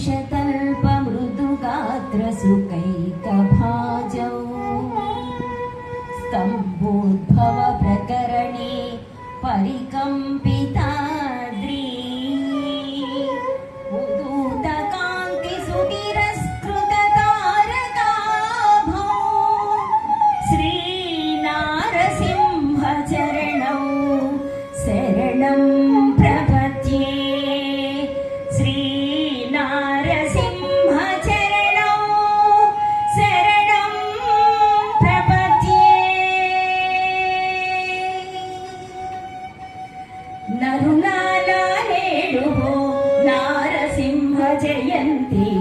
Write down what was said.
वंशतल्पमृदुगात्रसुकैकभाजौ स्तम्भोद्भवप्रकरणे परिकम्पिताद्री उदूतकान्तिसुतिरस्कृततारकाभौ श्रीनारसिंहचरणौ शरणं प्रपद्ये। श्रीनारसिंहचरणौ शरणं प्रपद्ये। नरुनाला नेडुवो नारसिंह जयन्ती